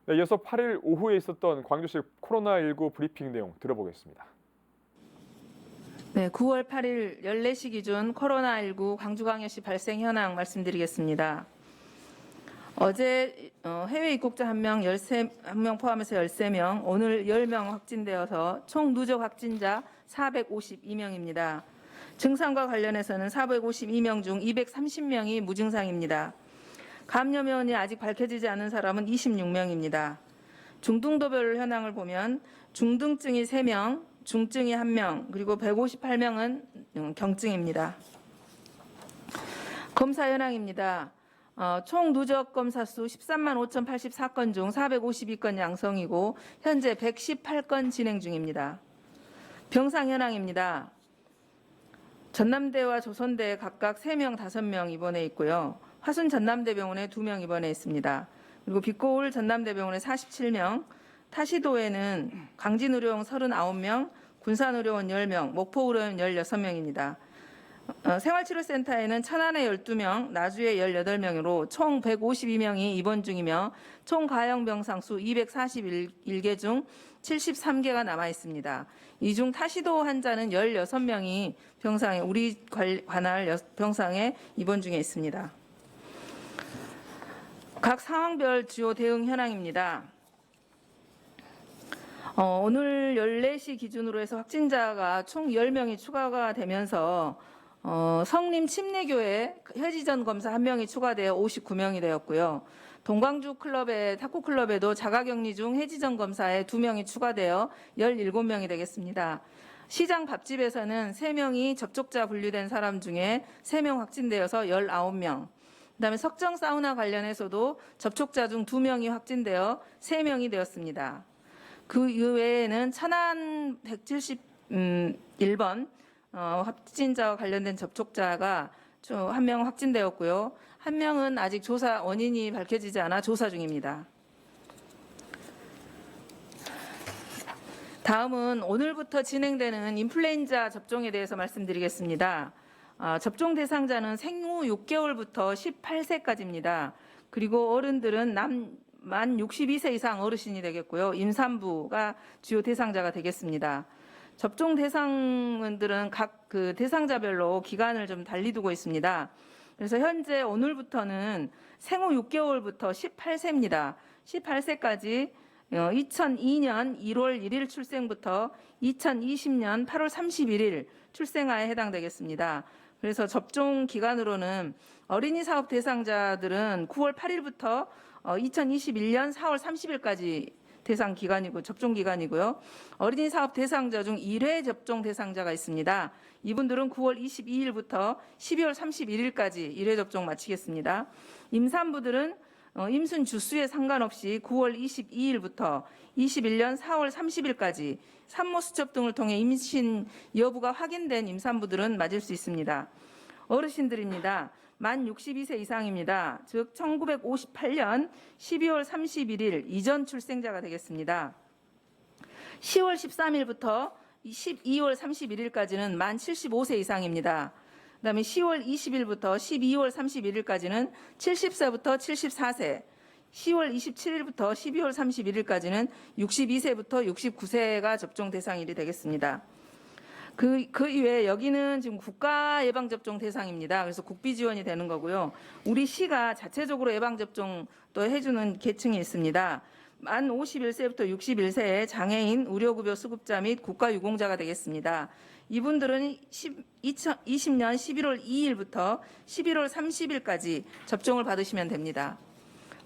네, 이어서 8일 오후에 있었던 광주시 코로나19 브리핑 내용 들어보겠습니다. 네, 9월 8일 14시 기준 코로나19 광주광역시 발생 현황 말씀드리겠습니다. 어제 해외 입국자 1명 포함해서 13명, 오늘 10명 확진되어서 총 누적 확진자 452명입니다. 증상과 관련해서는 452명 중 230명이 무증상입니다. 감염 요인이 아직 밝혀지지 않은 사람은 26명입니다. 중등도별 현황을 보면 중등증이 3명, 중증이 1명, 그리고 158명은 경증입니다. 검사 현황입니다. 총 누적 검사 수 13만 5,084건 중 452건 양성이고 현재 118건 진행 중입니다. 병상 현황입니다. 전남대와 조선대에 각각 3명, 5명 입원해 있고요. 화순 전남대병원에 2명 입원해 있습니다. 그리고 빛고울 전남대병원에 47명, 타시도에는 강진의료원 39명, 군산의료원 10명, 목포의료원 16명입니다. 생활치료센터에는 천안에 12명, 나주에 18명으로 총 152명이 입원 중이며 총 가용병상 수 241개 중 73개가 남아 있습니다. 이 중 타시도 환자는 16명이 병상에 우리 관할 병상에 입원 중에 있습니다. 각 상황별 주요 대응 현황입니다. 오늘 14시 기준으로 해서 확진자가 총 10명이 추가가 되면서 성림 침례교회 해지전 검사 1명이 추가되어 59명이 되었고요. 동광주 클럽의 탁구 클럽에도 자가격리 중 해지전 검사에 2명이 추가되어 17명이 되겠습니다. 시장 밥집에서는 3명이 접촉자 분류된 사람 중에 3명 확진되어서 19명. 그다음에 석정 사우나 관련해서도 접촉자 중 2명이 확진되어 3명이 되었습니다. 그 이외에는 천안 171번 확진자와 관련된 접촉자가 1명 확진되었고요. 1명은 아직 조사 원인이 밝혀지지 않아 조사 중입니다. 다음은 오늘부터 진행되는 인플루엔자 접종에 대해서 말씀드리겠습니다. 접종 대상자는 생후 6개월부터 18세까지입니다. 그리고 어른들은 만 62세 이상 어르신이 되겠고요. 임산부가 주요 대상자가 되겠습니다. 접종 대상들은 각 그 대상자별로 기간을 좀 달리 두고 있습니다. 그래서 현재 오늘부터는 생후 6개월부터 18세입니다. 18세까지 2002년 1월 1일 출생부터 2020년 8월 31일 출생아에 해당되겠습니다. 그래서 접종 기간으로는 어린이 사업 대상자들은 9월 8일부터 2021년 4월 30일까지 대상 기간이고 접종 기간이고요. 어린이 사업 대상자 중 1회 접종 대상자가 있습니다. 이분들은 9월 22일부터 12월 31일까지 1회 접종 마치겠습니다. 임산부들은 임순 주수에 상관없이 9월 22일부터 21년 4월 30일까지 산모 수첩 등을 통해 임신 여부가 확인된 임산부들은 맞을 수 있습니다. 어르신들입니다. 만 62세 이상입니다. 즉 1958년 12월 31일 이전 출생자가 되겠습니다. 10월 13일부터 12월 31일까지는 만 75세 이상입니다. 그다음에 10월 20일부터 12월 31일까지는 70세부터 74세, 10월 27일부터 12월 31일까지는 62세부터 69세가 접종 대상일이 되겠습니다. 그 이외에 여기는 지금 국가 예방접종 대상입니다. 그래서 국비 지원이 되는 거고요. 우리 시가 자체적으로 예방접종 또 해주는 계층이 있습니다. 만 51세부터 61세의 장애인, 의료급여 수급자 및 국가유공자가 되겠습니다. 이분들은 2020년 11월 2일부터 11월 30일까지 접종을 받으시면 됩니다.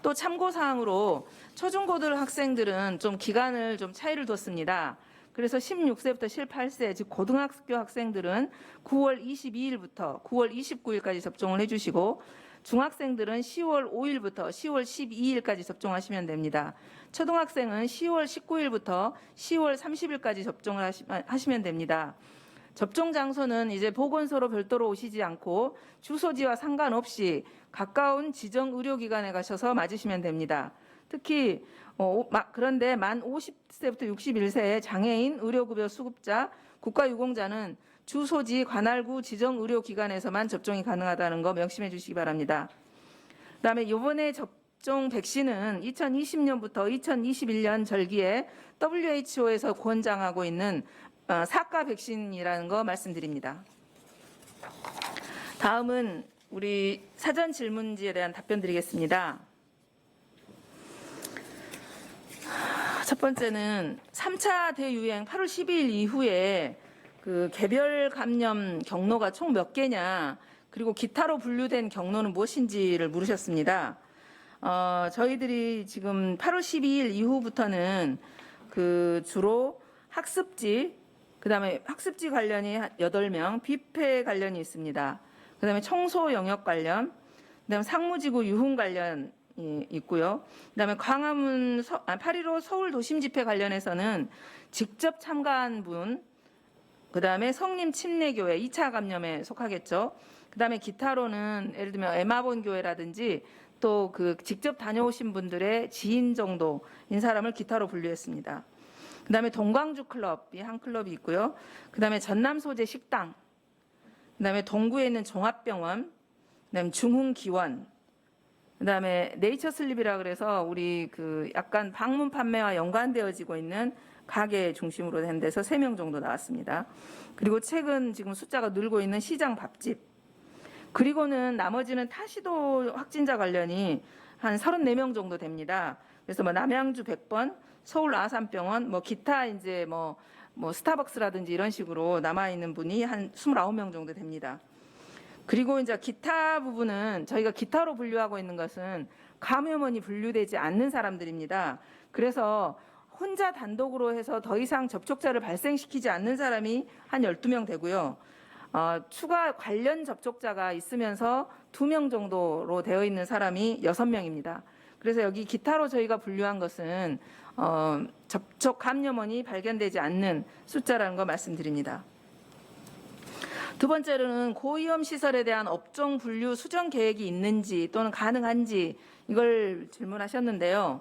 또 참고사항으로 초중고등 학생들은 좀 기간을 좀 차이를 뒀습니다. 그래서 16세부터 18세, 즉 고등학교 학생들은 9월 22일부터 9월 29일까지 접종을 해주시고 중학생들은 10월 5일부터 10월 12일까지 접종하시면 됩니다. 초등학생은 10월 19일부터 10월 30일까지 접종을 하시면 됩니다. 접종 장소는 이제 보건소로 별도로 오시지 않고 주소지와 상관없이 가까운 지정 의료기관에 가셔서 맞으시면 됩니다. 특히 그런데 만 50세부터 61세의 장애인, 의료급여 수급자, 국가유공자는 주소지 관할구 지정 의료기관에서만 접종이 가능하다는 거 명심해 주시기 바랍니다. 그다음에 이번에 접종 백신은 2020년부터 2021년 절기에 WHO에서 권장하고 있는 4가 백신이라는 거 말씀드립니다. 다음은 우리 사전 질문지에 대한 답변 드리겠습니다. 첫 번째는 3차 대유행 8월 12일 이후에 그 개별 감염 경로가 총 몇 개냐, 그리고 기타로 분류된 경로는 무엇인지를 물으셨습니다. 저희들이 지금 8월 12일 이후부터는 그 주로 학습지, 그다음에 학습지 관련이 8명, 뷔페 관련이 있습니다. 그다음에 청소 영역 관련, 그다음에 상무지구 유흥 관련이 있고요. 그다음에 광화문 8.15 서울 도심 집회 관련해서는 직접 참가한 분, 그다음에 성림 침례교회 2차 감염에 속하겠죠. 그다음에 기타로는 예를 들면 에마본 교회라든지 또 그 직접 다녀오신 분들의 지인 정도인 사람을 기타로 분류했습니다. 그다음에 동광주 클럽이 한 클럽이 있고요. 그다음에 전남 소재 식당, 그다음에 동구에 있는 종합병원, 그다음에 중흥기원, 그다음에 네이처슬립이라 그래서 우리 그 약간 방문 판매와 연관되어지고 있는 가게 중심으로 된 데서 3명 정도 나왔습니다. 그리고 최근 지금 숫자가 늘고 있는 시장 밥집, 그리고는 나머지는 타시도 확진자 관련이 한 34명 정도 됩니다. 그래서 뭐 남양주 100번, 서울 아산병원, 뭐 기타 이제 뭐 스타벅스라든지 이런 식으로 남아 있는 분이 한 29명 정도 됩니다. 그리고 이제 기타 부분은 저희가 기타로 분류하고 있는 것은 감염원이 분류되지 않는 사람들입니다. 그래서 혼자 단독으로 해서 더 이상 접촉자를 발생시키지 않는 사람이 한 12명 되고요. 추가 관련 접촉자가 있으면서 2명 정도로 되어 있는 사람이 6명입니다. 그래서 여기 기타로 저희가 분류한 것은 접촉 감염원이 발견되지 않는 숫자라는 거 말씀드립니다. 두 번째로는 고위험 시설에 대한 업종 분류 수정 계획이 있는지 또는 가능한지 이걸 질문하셨는데요.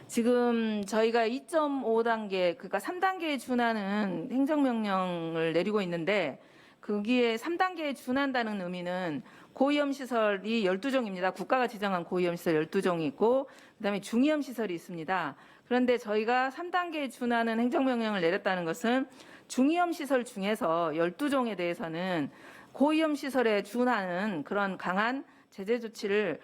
지금 저희가 2.5단계, 그러니까 3단계에 준하는 행정명령을 내리고 있는데 거기에 3단계에 준한다는 의미는 고위험 시설이 12종입니다. 국가가 지정한 고위험 시설 12종이 있고 그다음에 중위험 시설이 있습니다. 그런데 저희가 3단계에 준하는 행정명령을 내렸다는 것은 중위험 시설 중에서 12종에 대해서는 고위험 시설에 준하는 그런 강한 제재 조치를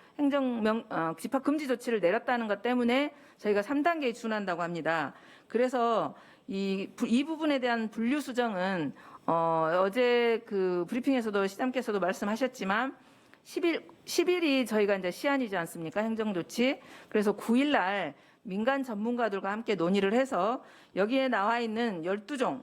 집합 금지 조치를 내렸다는 것 때문에 저희가 3단계에 준한다고 합니다. 그래서 이 부분에 대한 분류 수정은 어제 그 브리핑에서도 시장께서도 말씀하셨지만 10일이 저희가 이제 시한이지 않습니까? 행정조치. 그래서 9일 날 민간 전문가들과 함께 논의를 해서 여기에 나와 있는 12종,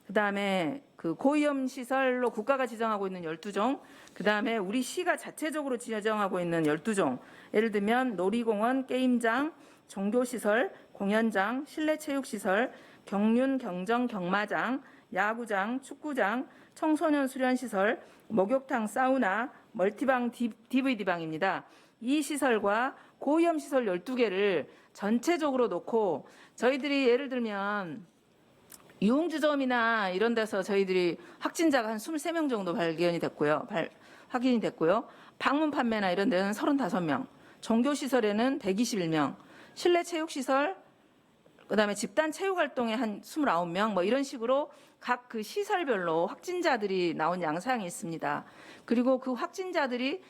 그다음에 그 고위험 시설로 국가가 지정하고 있는 12종, 그다음에 우리 시가 자체적으로 지정하고 있는 12종. 예를 들면 놀이공원, 게임장, 종교시설, 공연장, 실내체육시설, 경륜, 경정, 경마장, 야구장, 축구장, 청소년 수련시설, 목욕탕, 사우나, 멀티방, DVD방입니다. 이 시설과 고위험 시설 12개를 전체적으로 놓고 저희들이 예를 들면 유흥주점이나 이런 데서 저희들이 확진자가 한 23명 정도 확인이 됐고요. 방문 판매나 이런 데는 35명, 종교시설에는 121명, 실내체육시설, 그다음에 집단 체육활동에 한 29명, 뭐 이런 식으로 각 그 시설별로 확진자들이 나온 양상이 있습니다. 그리고 그 확진자들이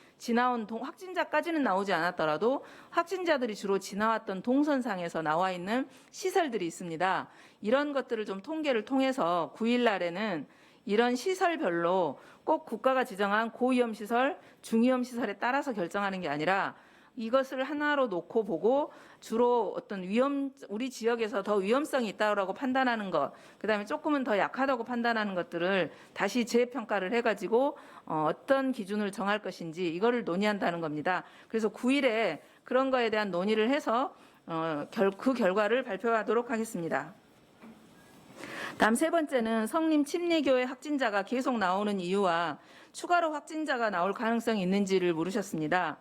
확진자까지는 나오지 않았더라도 확진자들이 주로 지나왔던 동선상에서 나와 있는 시설들이 있습니다. 이런 것들을 좀 통계를 통해서 9일 날에는 이런 시설별로 꼭 국가가 지정한 고위험 시설, 중위험 시설에 따라서 결정하는 게 아니라 이것을 하나로 놓고 보고 주로 어떤 우리 지역에서 더 위험성이 있다고 판단하는 것, 그다음에 조금은 더 약하다고 판단하는 것들을 다시 재평가를 해가지고 어떤 기준을 정할 것인지 이거를 논의한다는 겁니다. 그래서 9일에 그런 거에 대한 논의를 해서 그 결과를 발표하도록 하겠습니다. 다음 세 번째는 성림 침례교회 확진자가 계속 나오는 이유와 추가로 확진자가 나올 가능성이 있는지를 물으셨습니다.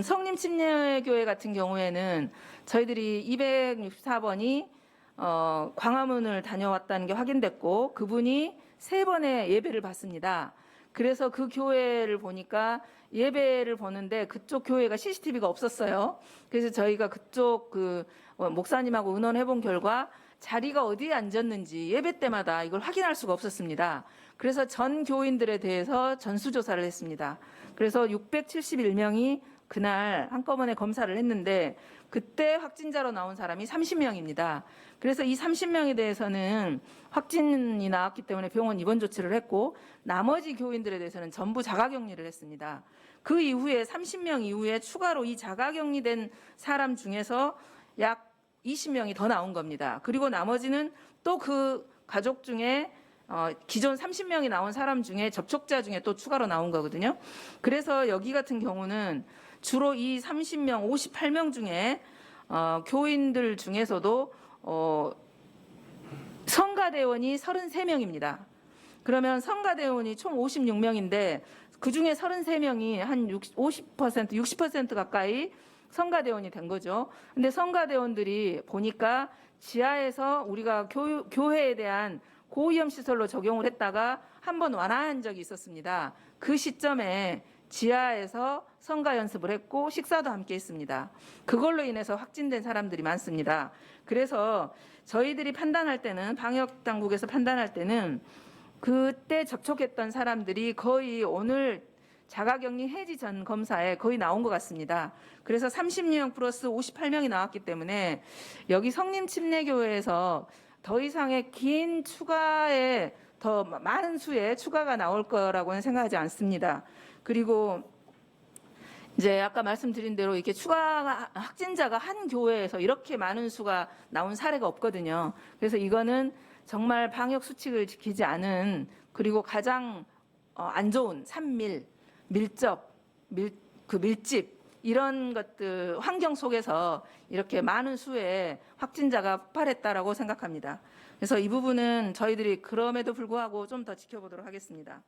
성림 침례교회 같은 경우에는 저희들이 264번이 광화문을 다녀왔다는 게 확인됐고 그분이 3번의 예배를 받습니다. 그래서 그 교회를 보니까 예배를 보는데 그쪽 교회가 CCTV가 없었어요. 그래서 저희가 그쪽 목사님하고 의논해 본 결과 자리가 어디에 앉았는지 예배 때마다 이걸 확인할 수가 없었습니다. 그래서 전 교인들에 대해서 전수조사를 했습니다. 그래서 671명이 그날 한꺼번에 검사를 했는데 그때 확진자로 나온 사람이 30명입니다. 그래서 이 30명에 대해서는 확진이 나왔기 때문에 병원 입원 조치를 했고 나머지 교인들에 대해서는 전부 자가격리를 했습니다. 그 이후에 30명 이후에 추가로 이 자가격리된 사람 중에서 약 20명이 더 나온 겁니다. 그리고 나머지는 또 그 가족 중에 기존 30명이 나온 사람 중에 접촉자 중에 또 추가로 나온 거거든요. 그래서 여기 같은 경우는 주로 이 30명, 58명 중에 교인들 중에서도 성가대원이 33명입니다. 그러면 성가대원이 총 56명인데 그중에 33명이 한 50%, 60% 가까이 성가대원이 된 거죠. 근데 성가대원들이 보니까 지하에서 우리가 교회에 대한 고위험 시설로 적용을 했다가 한번 완화한 적이 있었습니다. 그 시점에 지하에서 성가 연습을 했고 식사도 함께 했습니다. 그걸로 인해서 확진된 사람들이 많습니다. 그래서 저희들이 판단할 때는 방역 당국에서 판단할 때는 그때 접촉했던 사람들이 거의 오늘 자가격리 해지 전 검사에 거의 나온 것 같습니다. 그래서 30명 플러스 58명이 나왔기 때문에 여기 성림침례교회에서 더 이상의 긴 추가에 더 많은 수의 추가가 나올 거라고는 생각하지 않습니다. 그리고 이제 아까 말씀드린 대로 이렇게 추가 확진자가 한 교회에서 이렇게 많은 수가 나온 사례가 없거든요. 그래서 이거는 정말 방역 수칙을 지키지 않은 그리고 가장 안 좋은 산밀, 밀접, 밀집 이런 것들 환경 속에서 이렇게 많은 수의 확진자가 폭발했다라고 생각합니다. 그래서 이 부분은 저희들이 그럼에도 불구하고 좀 더 지켜보도록 하겠습니다.